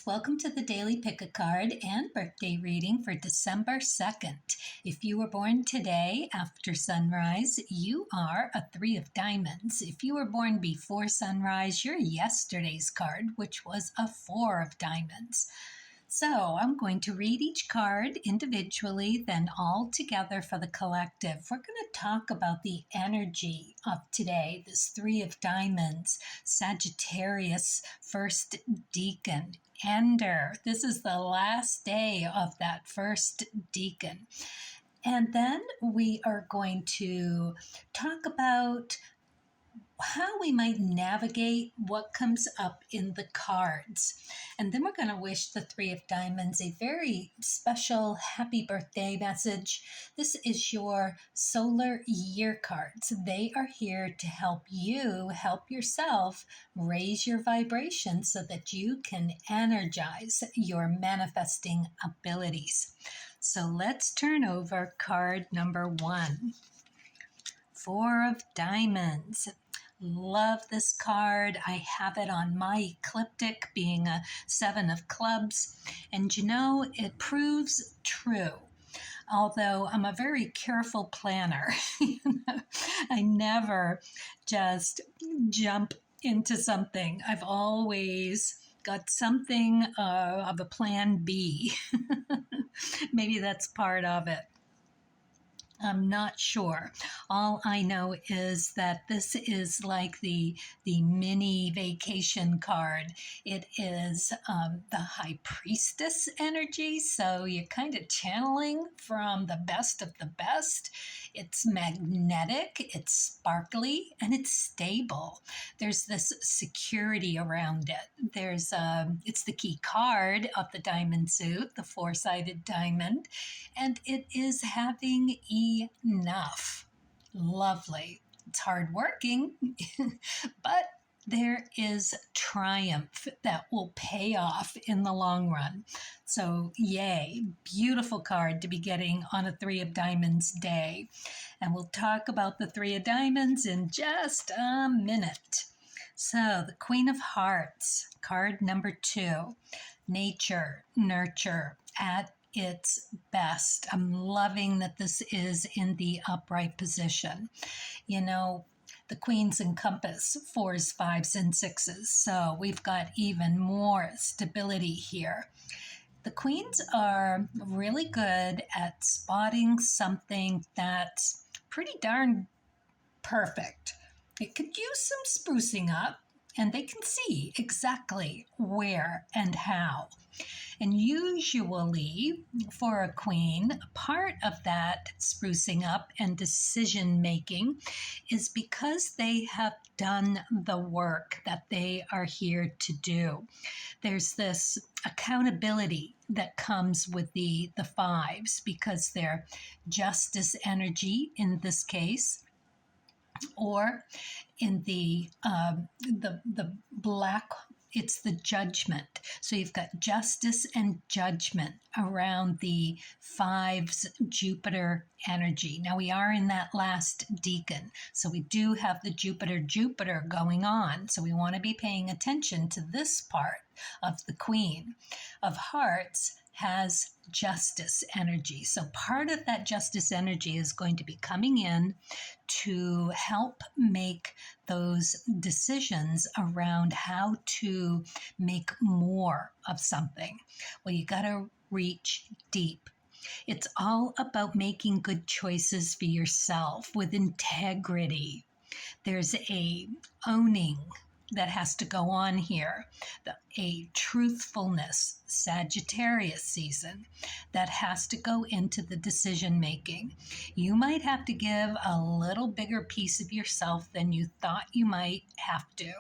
friends, welcome to the Daily Pick a Card and birthday reading for December 2nd. If you were born today after sunrise, you are a 3 of diamonds. If you were born before sunrise, you're yesterday's card, which was a 4 of diamonds. So I'm going to read each card individually, then all together for the collective. We're going to talk about the energy of today, this 3 of diamonds, Sagittarius, first deacon, Ender. This is the last day of that first deacon. And then we are going to talk about how we might navigate what comes up in the cards. And then we're going to wish the 3 of diamonds a very special happy birthday message. This is your solar year cards. They are here to help you help yourself raise your vibration so that you can energize your manifesting abilities. So let's turn over card number 1. 4 of diamonds. Love this card. I have it on my ecliptic being a 7 of clubs. And you know, it proves true. Although I'm a very careful planner. I never just jump into something. I've always got something of a plan B. Maybe that's part of it. I'm not sure. All I know is that this is like the mini vacation card. It is the High Priestess energy, so you're kind of channeling from the best of the best. It's magnetic, it's sparkly, and it's stable. There's this security around it. It's the key card of the diamond suit, the 4-sided diamond, and it is having enough. Lovely. It's hardworking, but there is triumph that will pay off in the long run. So yay, beautiful card to be getting on a 3 of diamonds day. And we'll talk about the 3 of diamonds in just a minute. So the Queen of Hearts, card number 2, nature, nurture, at its best. I'm loving that this is in the upright position. You know, the queens encompass 4s, 5s, and 6s, so we've got even more stability here. The queens are really good at spotting something that's pretty darn perfect. It could use some sprucing up, and they can see exactly where and how. And usually for a queen, part of that sprucing up and decision making is because they have done the work that they are here to do. There's this accountability that comes with the 5s because they're justice energy in this case, or in the black, it's the judgment. So you've got justice and judgment around the 5's Jupiter energy. Now we are in that last deacon, so we do have the Jupiter going on. So we want to be paying attention to this part of the Queen of Hearts has justice energy. So part of that justice energy is going to be coming in to help make those decisions around how to make more of something. Well, you got to reach deep. It's all about making good choices for yourself with integrity. There's a owning that has to go on here, a truthfulness, Sagittarius season, that has to go into the decision making. You might have to give a little bigger piece of yourself than you thought you might have to,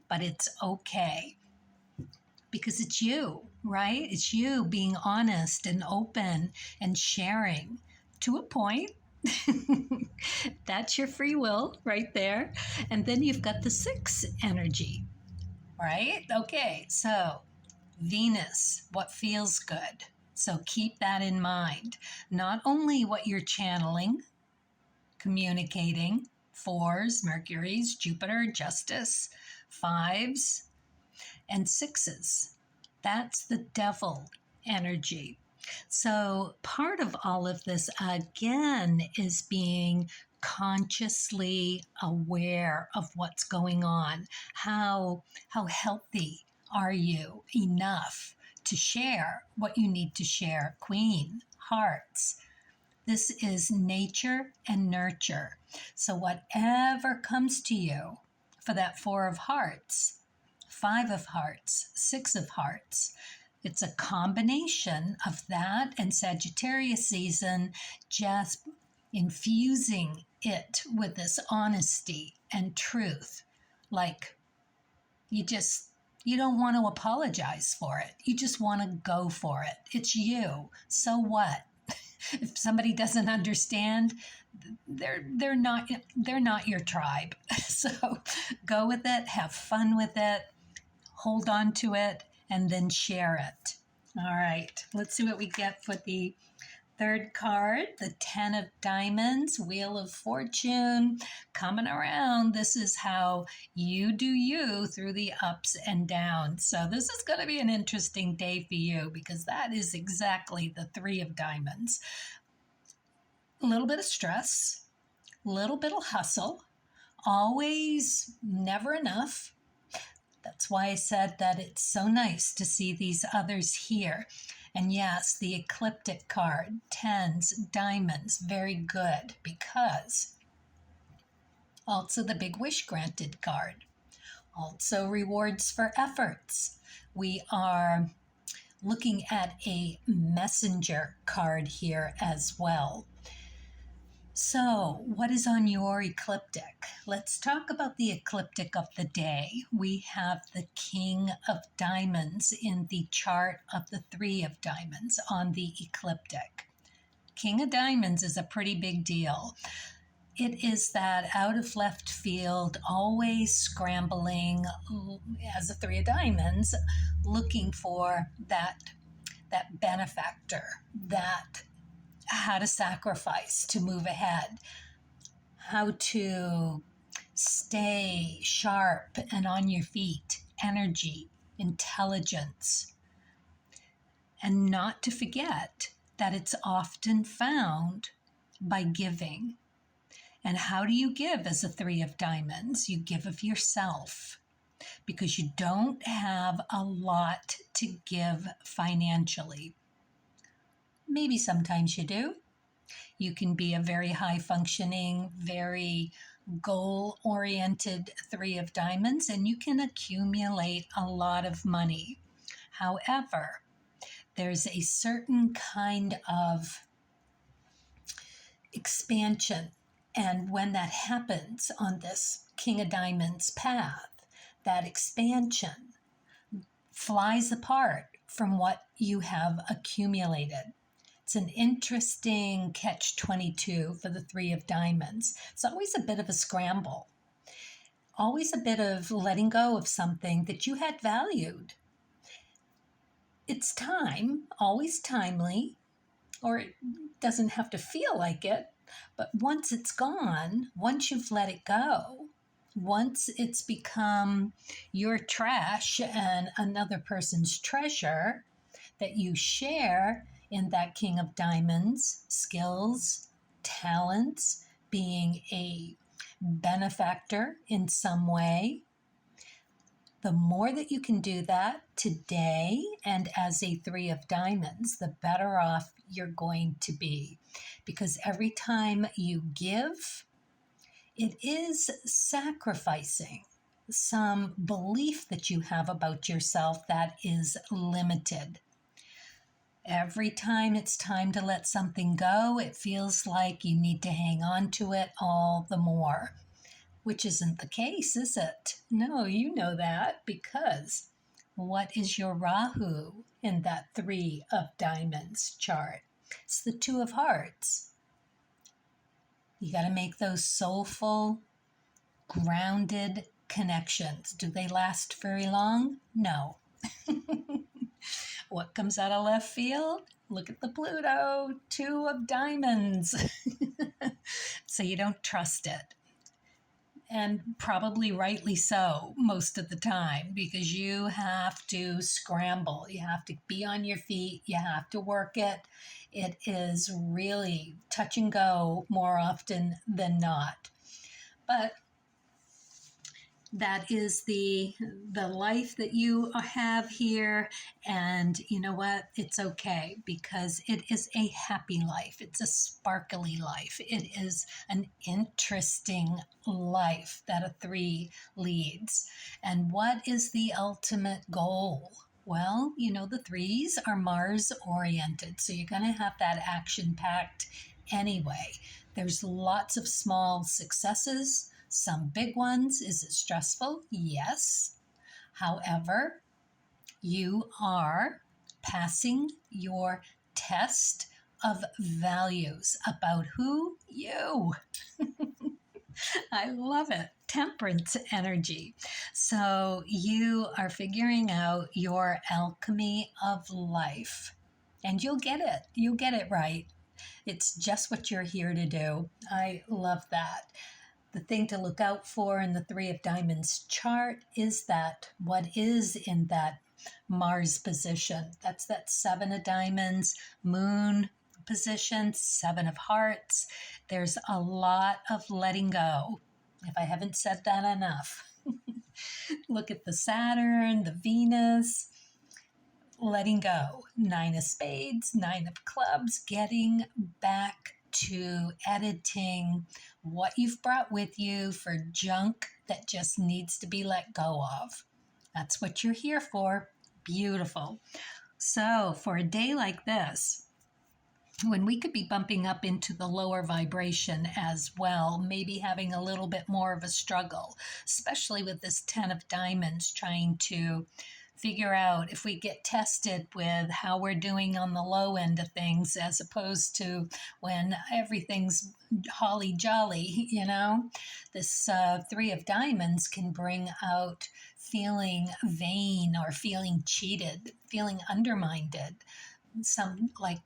but it's okay because it's you, right? It's you being honest and open and sharing to a point. That's your free will right there. And then you've got the 6 energy, right? Okay, so Venus, what feels good. So keep that in mind. Not only what you're channeling, communicating, 4s, Mercury's, Jupiter, justice, 5s, and 6s. That's the devil energy. So part of all of this, again, is being consciously aware of what's going on. How healthy are you enough to share what you need to share? Queen, hearts. This is nature and nurture. So whatever comes to you for that 4 of hearts, 5 of hearts, 6 of hearts, it's a combination of that and Sagittarius season, just infusing it with this honesty and truth. Like you don't want to apologize for it. You just want to go for it. It's you. So what? If somebody doesn't understand, they're not your tribe. So go with it, have fun with it, hold on to it, and then share it. All right, let's see what we get for the third card, the 10 of Diamonds, Wheel of Fortune, coming around. This is how you do you through the ups and downs. So this is going to be an interesting day for you because that is exactly the 3 of Diamonds. A little bit of stress, a little bit of hustle, always never enough. That's why I said that it's so nice to see these others here. And yes, the ecliptic card, 10s, diamonds, very good, because also the big wish granted card, also rewards for efforts. We are looking at a messenger card here as well. So, what is on your ecliptic? Let's talk about the ecliptic of the day. We have the King of Diamonds in the chart of the 3 of Diamonds on the ecliptic. King of Diamonds is a pretty big deal. It is that out of left field, always scrambling as a 3 of Diamonds, looking for that benefactor, that how to sacrifice to move ahead, how to stay sharp and on your feet, energy, intelligence, and not to forget that it's often found by giving. And how do you give as a 3 of Diamonds? You give of yourself because you don't have a lot to give financially. Maybe sometimes you do. You can be a very high functioning, very goal-oriented 3 of Diamonds, and you can accumulate a lot of money. However, there's a certain kind of expansion, and when that happens on this King of Diamonds path, that expansion flies apart from what you have accumulated. It's an interesting catch-22 for the 3 of Diamonds. It's always a bit of a scramble, always a bit of letting go of something that you had valued. It's time, always timely, or it doesn't have to feel like it, but once it's gone, once you've let it go, once it's become your trash and another person's treasure that you share in that King of Diamonds, skills, talents, being a benefactor in some way. The more that you can do that today and as a 3 of Diamonds, the better off you're going to be. Because every time you give, it is sacrificing some belief that you have about yourself that is limited. Every time it's time to let something go, it feels like you need to hang on to it all the more, which isn't the case, is it? No, you know that, because what is your Rahu in that 3 of Diamonds chart? It's the 2 of Hearts. You got to make those soulful, grounded connections. Do they last very long? No. What comes out of left field? Look at the Pluto, 2 of Diamonds. So you don't trust it. And probably rightly so most of the time, because you have to scramble. You have to be on your feet. You have to work it. It is really touch and go more often than not. But that is the life that you have here, and you know what, it's okay, because it is a happy life, it's a sparkly life, it is an interesting life that a 3 leads. And what is the ultimate goal? Well, you know, the 3s are Mars oriented, so you're going to have that action packed anyway. There's lots of small successes, some big ones. Is it stressful? Yes. However, you are passing your test of values about who you. I love it. Temperance energy. So you are figuring out your alchemy of life, and you'll get it. You'll get it right. It's just what you're here to do. I love that. The thing to look out for in the 3 of Diamonds chart is that what is in that Mars position. That's that 7 of Diamonds, Moon position, 7 of Hearts. There's a lot of letting go, if I haven't said that enough. Look at the Saturn, the Venus, letting go. 9 of Spades, 9 of Clubs, getting back to editing what you've brought with you for junk that just needs to be let go of. That's what you're here for. Beautiful. So for a day like this, when we could be bumping up into the lower vibration as well, maybe having a little bit more of a struggle, especially with this 10 of Diamonds, trying to figure out if we get tested with how we're doing on the low end of things, as opposed to when everything's holly jolly, you know. This 3 of Diamonds can bring out feeling vain or feeling cheated, feeling undermined, some like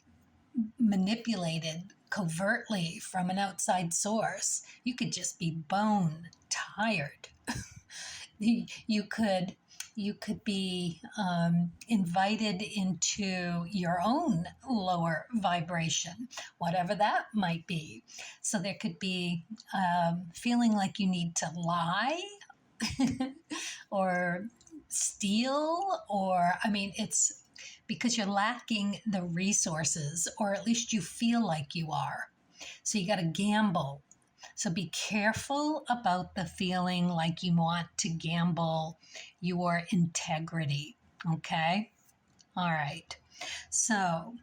manipulated covertly from an outside source. You could just be bone tired. You could be invited into your own lower vibration, whatever that might be. So there could be feeling like you need to lie or steal, or, I mean, it's because you're lacking the resources, or at least you feel like you are. So you got to gamble. So be careful about the feeling like you want to gamble your integrity. Okay? All right. So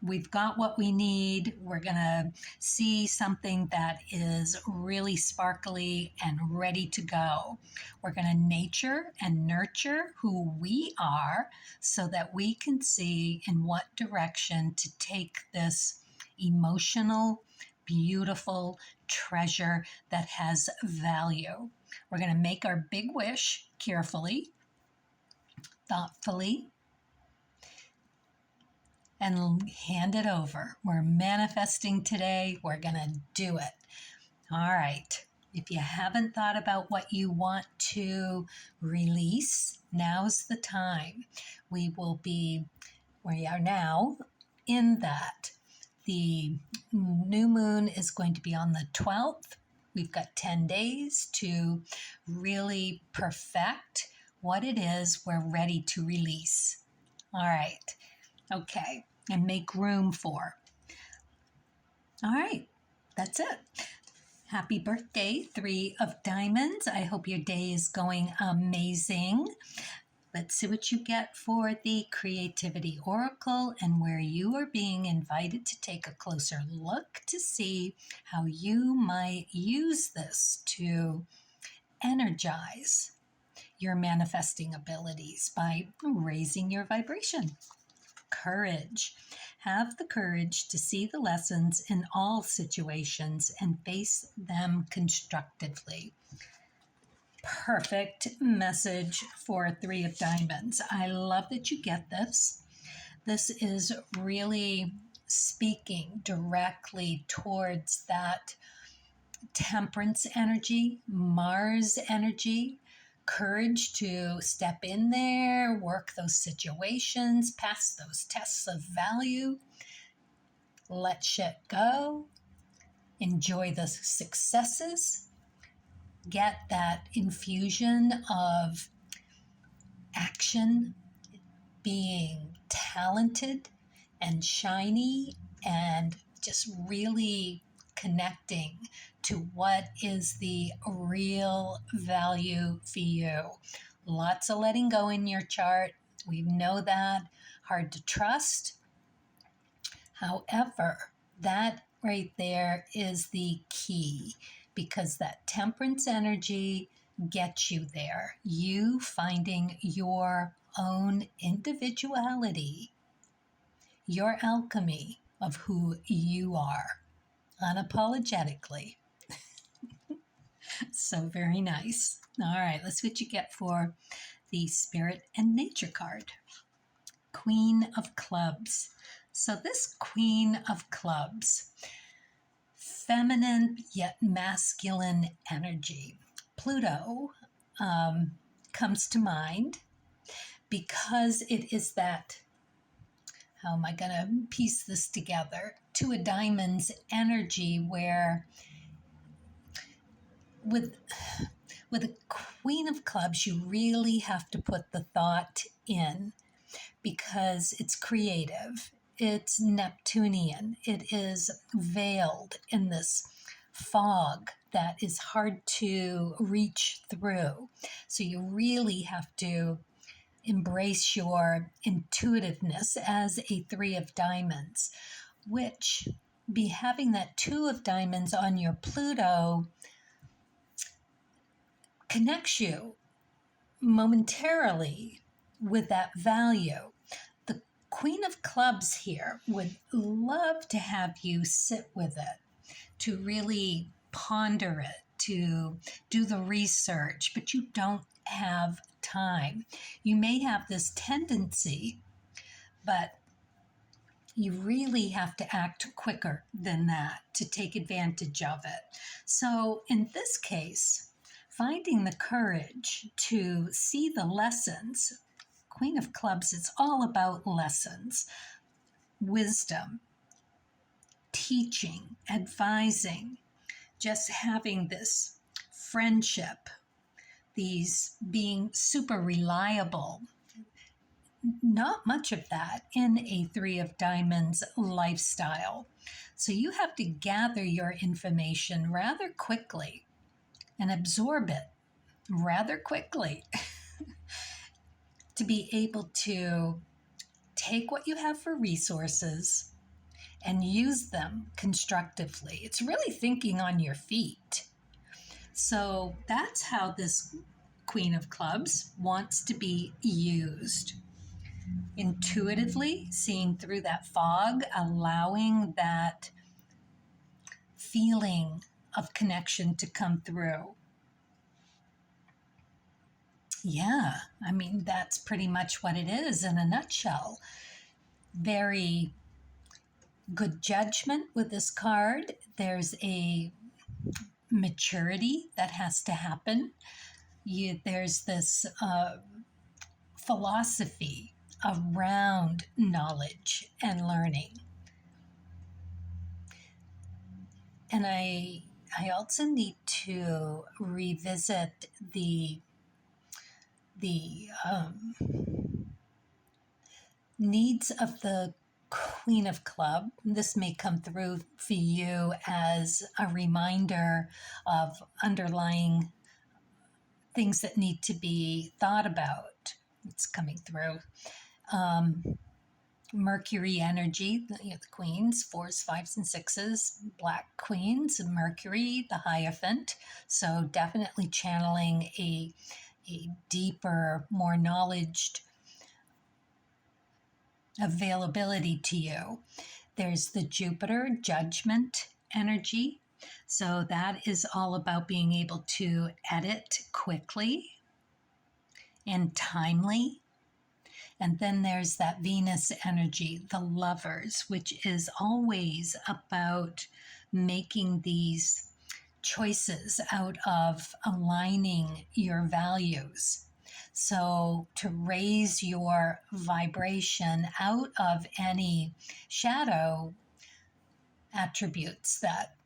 we've got what we need. We're going to see something that is really sparkly and ready to go. We're going to nature and nurture who we are so that we can see in what direction to take this emotional, beautiful treasure that has value. We're going to make our big wish carefully, thoughtfully, and hand it over. We're manifesting today. We're going to do it. All right. If you haven't thought about what you want to release, now's the time. We are now in that. The new moon is going to be on the 12th. We've got 10 days to really perfect what it is we're ready to release. All right. Okay. And make room for. All right. That's it. Happy birthday, 3 of Diamonds. I hope your day is going amazing. Let's see what you get for the Creativity Oracle, and where you are being invited to take a closer look to see how you might use this to energize your manifesting abilities by raising your vibration. Courage. Have the courage to see the lessons in all situations and face them constructively. Perfect message for 3 of Diamonds. I love that you get this. This is really speaking directly towards that temperance energy, Mars energy, courage to step in there, work those situations, pass those tests of value, let shit go, enjoy the successes, get that infusion of action, being talented and shiny and just really connecting to what is the real value for you. Lots of letting go in your chart. We know that. Hard to trust. However, that right there is the key, because that temperance energy gets you there. You finding your own individuality, your alchemy of who you are, unapologetically. So very nice. All right, let's see what you get for the Spirit and Nature card. Queen of Clubs. So this Queen of Clubs, feminine yet masculine energy. Pluto comes to mind because it is that, how am I going to piece this together? Two of Diamonds energy, where with a Queen of Clubs, you really have to put the thought in, because it's creative, it's Neptunian, it is veiled in this fog that is hard to reach through. So you really have to embrace your intuitiveness as a Three of Diamonds, which be having that Two of Diamonds on your Pluto connects you momentarily with that value. The Queen of Clubs here would love to have you sit with it, to really ponder it, to do the research, but you don't have time. You may have this tendency, but you really have to act quicker than that to take advantage of it. So in this case, finding the courage to see the lessons. Queen of Clubs, it's all about lessons, wisdom, teaching, advising, just having this friendship, these being super reliable. Not much of that in a Three of Diamonds lifestyle. So you have to gather your information rather quickly and absorb it rather quickly to be able to take what you have for resources and use them constructively. It's really thinking on your feet. So that's how this Queen of Clubs wants to be used. Intuitively, seeing through that fog, allowing that feeling of connection to come through. Yeah, I mean, that's pretty much what it is in a nutshell. Very good judgment with this card. There's a maturity that has to happen. There's this philosophy around knowledge and learning. And I also need to revisit the needs of the Queen of Club. This may come through for you as a reminder of underlying things that need to be thought about. It's coming through. Mercury energy, the queens, 4s, 5s, and 6s, black queens, Mercury, the Hierophant. So definitely channeling a deeper, more knowledge availability to you. There's the Jupiter judgment energy. So that is all about being able to edit quickly and timely. And then there's that Venus energy, the lovers, which is always about making these choices out of aligning your values. So, to raise your vibration out of any shadow attributes that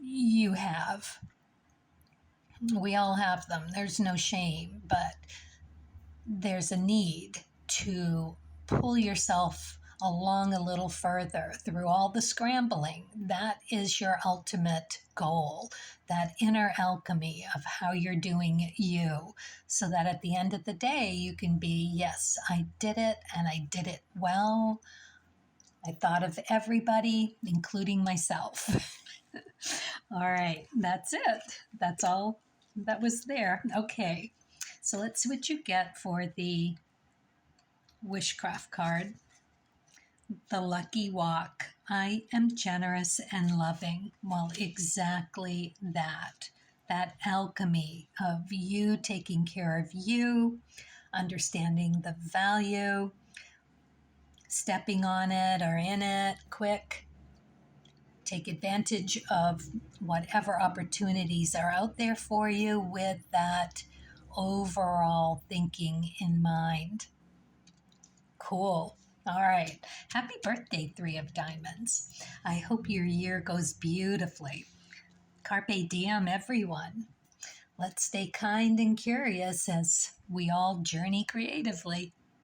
you have. We all have them. There's no shame, but there's a need to pull yourself along a little further through all the scrambling. That is your ultimate goal, that inner alchemy of how you're doing you, so that at the end of the day, you can be, yes, I did it and I did it well. I thought of everybody, including myself. All right, that's it. That's all that was there. Okay, so let's see what you get for the Wishcraft card. The Lucky Walk. I am generous and loving. Well, exactly that. That alchemy of you taking care of you, understanding the value, stepping on it or in it quick. Take advantage of whatever opportunities are out there for you with that overall thinking in mind. Cool. All right. Happy birthday, Three of Diamonds. I hope your year goes beautifully. Carpe diem, everyone. Let's stay kind and curious as we all journey creatively.